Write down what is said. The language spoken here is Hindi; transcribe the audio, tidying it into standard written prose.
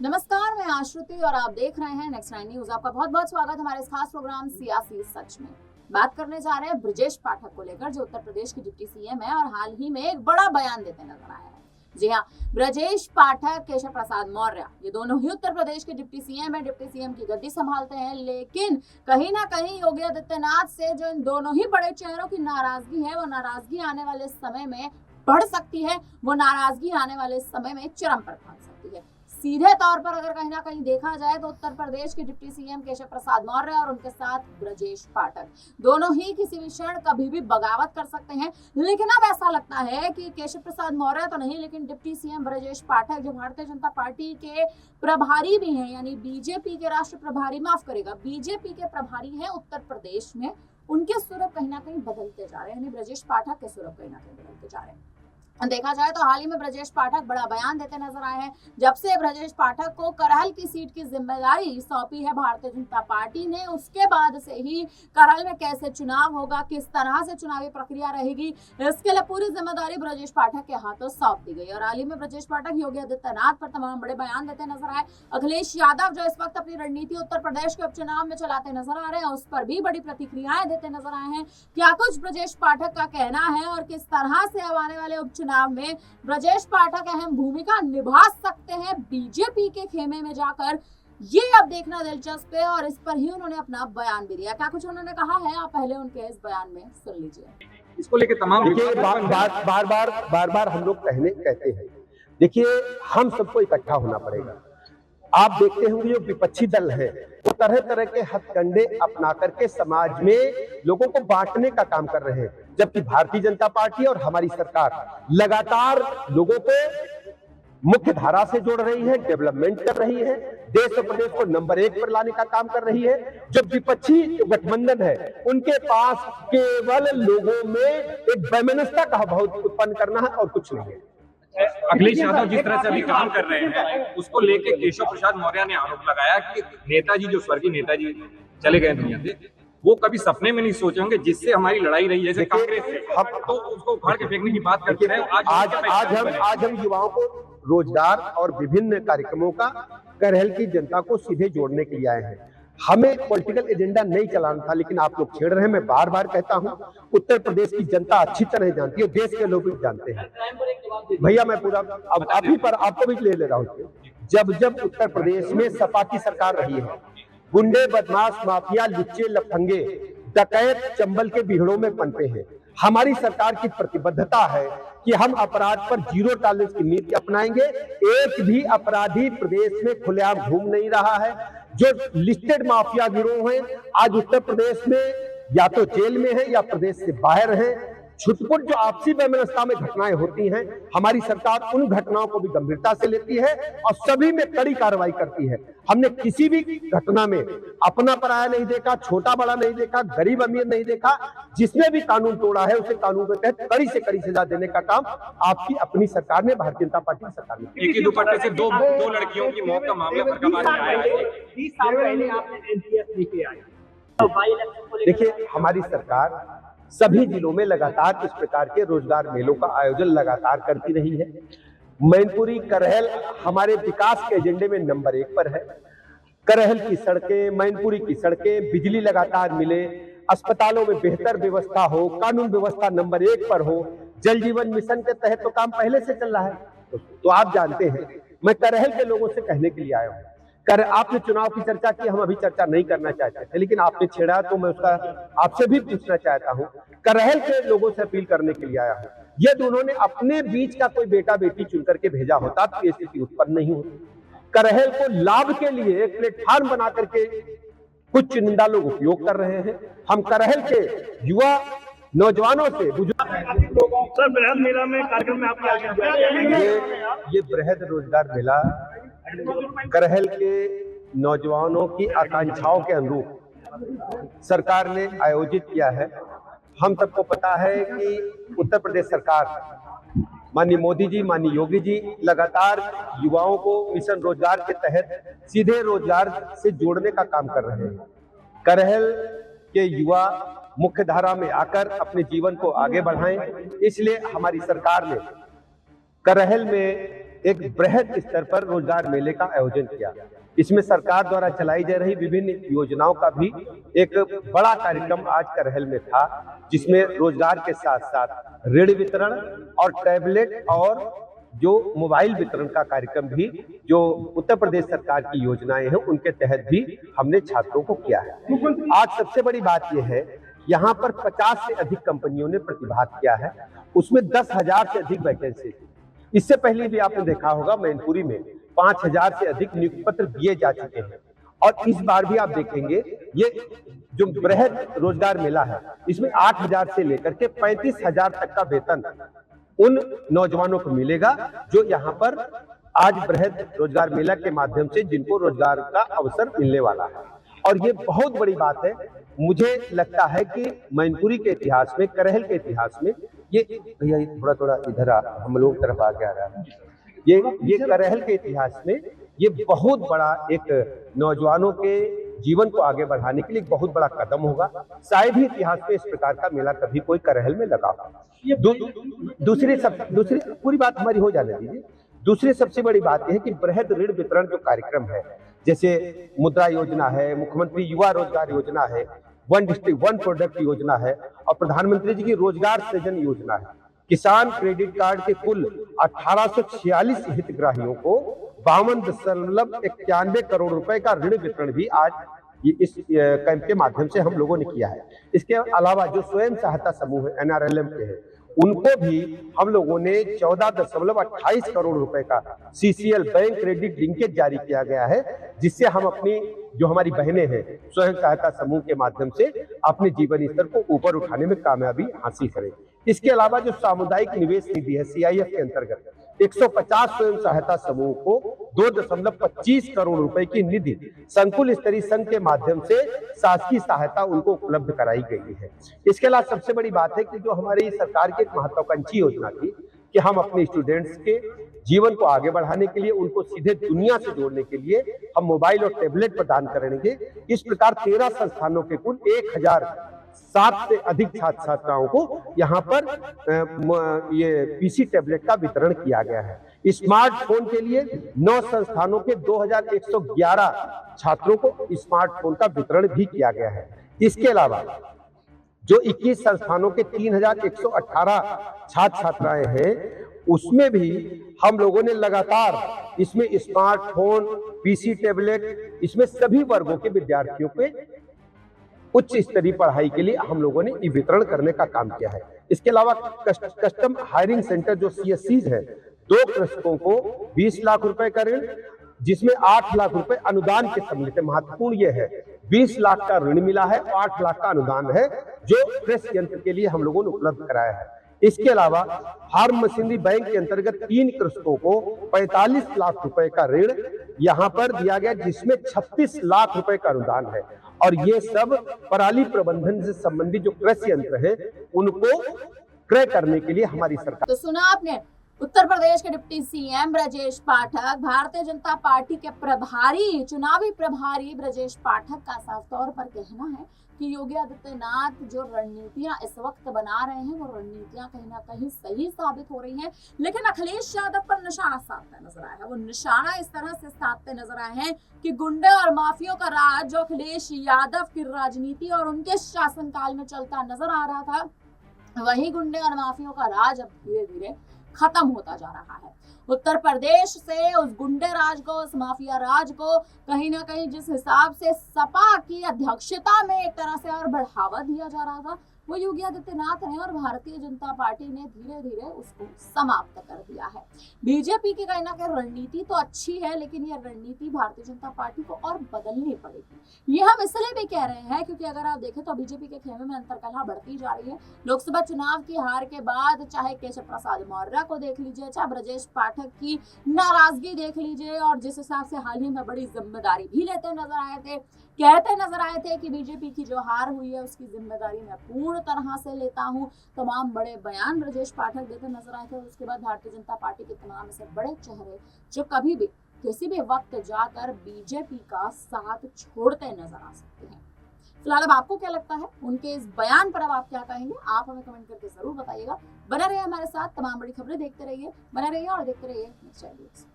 नमस्कार, मैं आश्रुति और आप देख रहे हैं नेक्स्ट 9 न्यूज। आपका बहुत बहुत स्वागत हमारे इस खास प्रोग्राम सियासी सच में। बात करने जा रहे हैं ब्रजेश पाठक को लेकर, जो उत्तर प्रदेश के डिप्टी सीएम है और हाल ही में एक बड़ा बयान देते नजर आए हैं। जी हाँ, ब्रजेश पाठक, केशव प्रसाद मौर्य, ये दोनों ही उत्तर प्रदेश के डिप्टी सीएम है, डिप्टी सीएम की गद्दी संभालते हैं। लेकिन कहीं ना कहीं योगी आदित्यनाथ से जो इन दोनों ही बड़े चेहरों की नाराजगी है, वो नाराजगी आने वाले समय में बढ़ सकती है, वो नाराजगी आने वाले समय में चरम पर पहुंच सकती है। सीधे तौर पर अगर कहीं ना कहीं देखा जाए तो उत्तर प्रदेश के डिप्टी सीएम केशव प्रसाद मौर्य और उनके साथ ब्रजेश पाठक दोनों ही किसी भी क्षण कभी भी बगावत कर सकते हैं। लेकिन अब ऐसा लगता है कि केशव प्रसाद मौर्य तो नहीं, लेकिन डिप्टी सीएम ब्रजेश पाठक, जो भारतीय जनता पार्टी के प्रभारी भी हैं, यानी बीजेपी के राष्ट्रीय प्रभारी, माफ करेगा, बीजेपी के प्रभारी हैं उत्तर प्रदेश में, उनके स्वरूप कहीं ना कहीं बदलते जा रहे हैं। यानी ब्रजेश पाठक के स्वरूप कहीं ना कहीं बदलते जा रहे हैं। देखा जाए तो हाल ही में ब्रजेश पाठक बड़ा बयान देते नजर आए हैं। जब से ब्रजेश पाठक को करहल की सीट की जिम्मेदारी सौंपी है भारतीय जनता पार्टी ने, उसके बाद से ही करहल में कैसे चुनाव होगा, किस तरह से चुनावी प्रक्रिया रहेगी, इसके लिए पूरी जिम्मेदारी ब्रजेश पाठक के हाथों सौंप दी गई। और हाल ही में ब्रजेश पाठक योगी आदित्यनाथ पर तमाम बड़े बयान देते नजर आए। अखिलेश यादव, जो इस वक्त अपनी रणनीति उत्तर प्रदेश के उपचुनाव में चलाते नजर आ रहे हैं, उस पर भी बड़ी प्रतिक्रियाएं देते नजर आए हैं। क्या कुछ ब्रजेश पाठक का कहना है और किस तरह से अब आने वाले उपचुनाव में ब्रजेश पाठक अहम भूमिका निभा सकते हैं बीजेपी के खेमे में जाकर, ये अब देखना दिलचस्प है। और इस पर ही उन्होंने अपना बयान भी दिया। क्या कुछ उन्होंने कहा है, आप पहले उनके इस बयान में सुन लीजिए। इसको लेकर तमाम बार बार हम लोग कहते हैं, देखिए हम सबको इकट्ठा होना पड़ेगा। आप देखते होंगे जो विपक्षी दल है वो तरह तरह के हथकंडे अपना करके समाज में लोगों को बांटने का काम कर रहे हैं, जबकि भारतीय जनता पार्टी और हमारी सरकार लगातार लोगों को मुख्य धारा से जोड़ रही है, डेवलपमेंट कर रही है, देश और प्रदेश को नंबर 1 पर लाने का काम कर रही है। जो विपक्षी गठबंधन है उनके पास केवल लोगों में एक वैमनस्यता का भाव उत्पन्न करना है और कुछ नहीं है। अखिलेश यादव जिस तरह से अभी काम कर रहे हैं उसको लेके केशव प्रसाद मौर्य ने आरोप लगाया कि नेताजी, जो स्वर्गीय नेताजी चले गए दुनिया से, वो कभी सपने में नहीं सोचे होंगे जिससे हमारी लड़ाई रही, जैसे कांग्रेस से, हम तो उसको उखाड़ के फेंकने की बात करते रहे। आज हम युवाओं को रोजगार और विभिन्न कार्यक्रमों का करहल की जनता को सीधे जोड़ने के लिए आए हैं। हमें पॉलिटिकल एजेंडा नहीं चलाना था, लेकिन आप लोग छेड़ रहे हैं। मैं बार बार कहता हूं, उत्तर प्रदेश की जनता अच्छी तरह जानती है, देश के लोग भी जानते हैं। भैया मैं पूरा अब अभी पर आपको भी ले रहा हूं। जब उत्तर प्रदेश में सपा की सरकार रही है, गुंडे, बदमाश, माफिया, लुच्चे, लफंगे, डकैत चंबल के बिहड़ों में पनपे हैं। हमारी सरकार की प्रतिबद्धता है कि हम अपराध पर जीरो टॉलरेंस की नीति अपनाएंगे। एक भी अपराधी प्रदेश में खुलेआम घूम नहीं रहा है। जो लिस्टेड माफिया गिरोह हैं आज उत्तर प्रदेश में या तो जेल में है या प्रदेश से बाहर है। छुटपुट जो आपसी वैमनस्यता में घटनाएं होती हैं, हमारी सरकार उन घटनाओं को भी गंभीरता से लेती है और सभी में कड़ी कार्रवाई करती है। हमने किसी भी घटना में अपना पराया नहीं देखा, छोटा बड़ा नहीं देखा, गरीब अमीर नहीं देखा। जिसने भी कानून तोड़ा है उसे कानून के तहत कड़ी से कड़ी सजा देने का काम आपकी अपनी सरकार ने, भारतीय जनता पार्टी की सरकार ने। एक ही दुपट्टे से दो लड़कियों की मौत का मामला देखिए, हमारी सरकार सभी जिलों में लगातार इस प्रकार के रोजगार मेलों का आयोजन लगातार करती रही है। मैनपुरी, करहल हमारे विकास के एजेंडे में नंबर 1 पर है। करहल की सड़कें, मैनपुरी की सड़कें, बिजली लगातार मिले, अस्पतालों में बेहतर व्यवस्था हो, कानून व्यवस्था नंबर 1 पर हो। जल जीवन मिशन के तहत तो काम पहले से चल रहा है। तो आप जानते हैं, मैं करहल के लोगों से कहने के लिए आया हूँ। आपने चुनाव की चर्चा की, हम अभी चर्चा नहीं करना चाहते थे, लेकिन आपने छेड़ा तो मैं उसका आपसे भी पूछना चाहता हूं। करहल के लोगों से अपील करने के लिए आया हूं। ये दोनों ने अपने बीच का कोई बेटा बेटी चुन करके भेजा होता तो ये स्थिति उत्पन्न नहीं होती। करहल को लाभ के लिए एक प्लेटफॉर्म बना करके कुछ चुनिंदा लोग उपयोग कर रहे हैं। हम करहल के युवा नौजवानों से सर, बृहद मेला में कार्यक्रम में आपकी ये बृहद रोजगार मेला करहल के नौजवानों की आकांक्षाओं के अनुरूप सरकार ने आयोजित किया है। हम सबको पता है कि उत्तर प्रदेश सरकार, माननीय मोदी जी, माननीय योगी जी लगातार युवाओं को मिशन रोजगार के तहत सीधे रोजगार से जोड़ने का काम कर रहे हैं। करहल के युवा मुख्य धारा में आकर अपने जीवन को आगे बढ़ाएं, इसलिए हमारी सरकार ने करहल में एक बृहद स्तर पर रोजगार मेले का आयोजन किया। इसमें सरकार द्वारा चलाई जा रही विभिन्न योजनाओं का भी एक बड़ा कार्यक्रम आज करहल में था, जिसमें रोजगार के साथ साथ ऋण वितरण और टैबलेट और जो मोबाइल वितरण का कार्यक्रम भी जो उत्तर प्रदेश सरकार की योजनाएं हैं उनके तहत भी हमने छात्रों को किया है। आज सबसे बड़ी बात यह है, यहाँ पर 50 से अधिक कंपनियों ने प्रतिभाग किया है, उसमें 10,000 से अधिक वैकेंसी। इससे पहले भी आपने देखा होगा मैनपुरी में 5,000 से अधिक नियुक्ति पत्र दिए जा चुके हैं। और इस बार भी आप देखेंगे ये जो बृहद रोजगार मेला है, इसमें 8,000 से लेकर के 35,000 तक का वेतन उन नौजवानों को मिलेगा जो यहाँ पर आज बृहद रोजगार मेला के माध्यम से जिनको रोजगार का अवसर मिलने वाला है। और ये बहुत बड़ी बात है। मुझे लगता है कि मैनपुरी के इतिहास में, करहल के इतिहास में ये भैया थोड़ा इधर हम लोग तरफ आ गया रहा है, ये करहल के इतिहास में ये बहुत बड़ा एक नौजवानों के जीवन को आगे बढ़ाने के लिए बहुत बड़ा कदम होगा। शायद ही इतिहास में इस प्रकार का मेला कभी कोई करहल में लगा हो। दूसरी पूरी बात हमारी हो जाने दीजिए। दूसरी सबसे बड़ी बात यह है कि बृहद ऋण वितरण जो कार्यक्रम है, जैसे मुद्रा योजना है, मुख्यमंत्री युवा रोजगार योजना है, वन डिस्ट्रिक्ट वन प्रोडक्ट योजना है और प्रधानमंत्री जी की रोजगार सृजन योजना है। किसान क्रेडिट कार्ड के कुल 1846 हितग्राहियों को 52.91 करोड़ रुपए का ऋण वितरण भी आज इस कैंप के माध्यम से हम लोगों ने किया है। इसके अलावा जो स्वयं सहायता समूह है NRLM के हैं, उनको भी हम लोगों ने 14.28 करोड़ रुपए का CCL बैंक क्रेडिट लिंकेज जारी किया गया है, जिससे हम अपनी जो हमारी बहनें हैं स्वयं सहायता समूह के माध्यम से अपने जीवन स्तर को ऊपर उठाने में कामयाबी हासिल करें। इसके अलावा जो सामुदायिक निवेश निधि है CIF के अंतर्गत 150 स्वयं सहायता समूह को 2.25 करोड़ रुपए की निधि संकुल स्तरीय संघ के माध्यम से शासकीय सहायता उनको उपलब्ध कराई गई है। इसके अलावा सबसे बड़ी बात है कि जो हमारी सरकार की एक महत्वाकांक्षी योजना थी कि हम अपने स्टूडेंट्स के जीवन को आगे बढ़ाने के लिए, उनको सीधे दुनिया से जोड़ने के लिए हम मोबाइल और टैबलेट प्रदान करेंगे। इस प्रकार 13 संस्थानों के कुल 1,007 से अधिक छात्र छात्राओं को यहाँ पर ये PC टैबलेट का वितरण किया गया है। स्मार्टफोन के लिए 9 संस्थानों के 2,111 छात्रों को स्मार्टफोन का वितरण भी किया गया है। इसके अलावा जो 21 संस्थानों के 3,118 छात्र छात्राएं हैं, उसमें भी हम लोगों ने लगातार इसमें स्मार्टफोन, PC टैबलेट, इसमें सभी वर्गों के विद्यार्थियों के उच्च स्तरीय पढ़ाई के लिए हम लोगों ने वितरण करने का काम किया है। इसके अलावा कस्टम हायरिंग सेंटर जो CSCs है, 2 कृषकों को 20 लाख रुपए का ऋण, जिसमें 8 लाख रुपए अनुदान के सम्मिलित है। महत्वपूर्ण यह है 20 लाख का ऋण मिला है, 8 लाख का अनुदान है जो प्रेस यंत्र के लिए हम लोगों ने उपलब्ध कराया है। इसके अलावा फार्म मशीनरी बैंक के अंतर्गत 3 कृषकों को 45 लाख रुपए का ऋण यहाँ पर दिया गया, जिसमें 36 लाख रुपए का अनुदान है। और ये सब पराली प्रबंधन से संबंधित जो कृषि यंत्र है उनको क्रय करने के लिए हमारी सरकार। तो सुना आपने, उत्तर प्रदेश के deputy CM Brajesh Pathak, Bharatiya Janata party के प्रभारी, चुनावी प्रभारी ब्रजेश पाठक का साफ तौर पर कहना है कि योगी आदित्यनाथ जो रणनीतियां इस वक्त बना रहे हैं वो रणनीतियां कहीं ना कहीं सही साबित हो रही हैं, लेकिन अखिलेश यादव पर निशाना साधते नजर आया है। वो निशाना इस तरह से साधते नजर आए हैं कि गुंडे और माफियों का राज जो अखिलेश यादव की राजनीति और उनके शासनकाल में चलता नजर आ रहा था, वही गुंडे और माफियों का राज अब धीरे धीरे खत्म होता जा रहा है। उत्तर प्रदेश से उस गुंडे राज को, उस माफिया राज को कहीं ना कहीं जिस हिसाब से सपा की अध्यक्षता में एक तरह से और बढ़ावा दिया जा रहा था, वो योगी आदित्यनाथ हैं और भारतीय जनता पार्टी ने धीरे धीरे उसको समाप्त कर दिया है। बीजेपी की कहीं ना कहीं रणनीति तो अच्छी है, लेकिन ये रणनीति भारतीय जनता पार्टी को और बदलनी पड़ेगी। ये हम इसलिए भी कह रहे हैं क्योंकि अगर आप देखें तो बीजेपी के खेमे में अंतर्कलह बढ़ती जा रही है। लोकसभा चुनाव की हार के बाद चाहे केशव प्रसाद मौर्य को देख लीजिए, चाहे ब्रजेश पाठक की नाराजगी देख लीजिए, और जिस हिसाब से हाल ही में बड़ी जिम्मेदारी भी लेते नजर आए थे, कहते नजर आए थे कि बीजेपी की जो हार हुई है उसकी जिम्मेदारी मैं पूर्ण तरह से लेता हूं, तमाम बड़े बयान ब्रजेश पाठक देते नजर आए थे। उसके बाद भारतीय जनता पार्टी के तमाम ऐसे बड़े चेहरे जो कभी भी किसी भी वक्त जाकर बीजेपी का साथ छोड़ते नजर आ सकते हैं। फिलहाल अब आपको क्या लगता है, उनके इस बयान पर अब आप क्या कहेंगे, आप हमें कमेंट करके जरूर बताइएगा। बना रहिए हमारे साथ, तमाम बड़ी खबरें देखते रहिए, बना रहिए और देखते रहिए नेक्स्ट टाइम।